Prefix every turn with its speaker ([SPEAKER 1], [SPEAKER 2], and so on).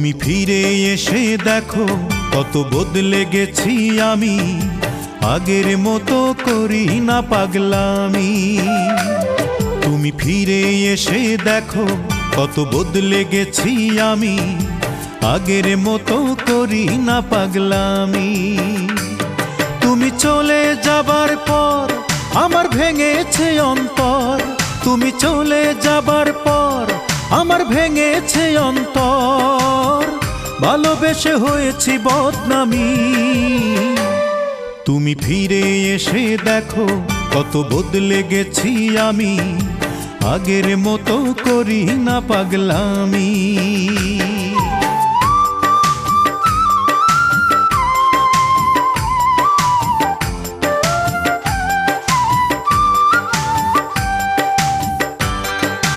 [SPEAKER 1] তুমি ফিরে এসে দেখো কত বদলে গেছি আমি, আগের মতো করি না পাগলামি। তুমি ফিরে এসে দেখো কত বদলে গেছি আমি, আগের মতো করি না পাগলামি। তুমি চলে যাবার পর আমার ভেঙেছে অন্তর, তুমি চলে যাবার পর আমার ভেঙেছে অন্তর, ভালোবেসে হয়েছি বদনামি। তুমি ফিরে এসে দেখো কত বদলে গেছি আমি, আগের মতো করি না পাগলামি।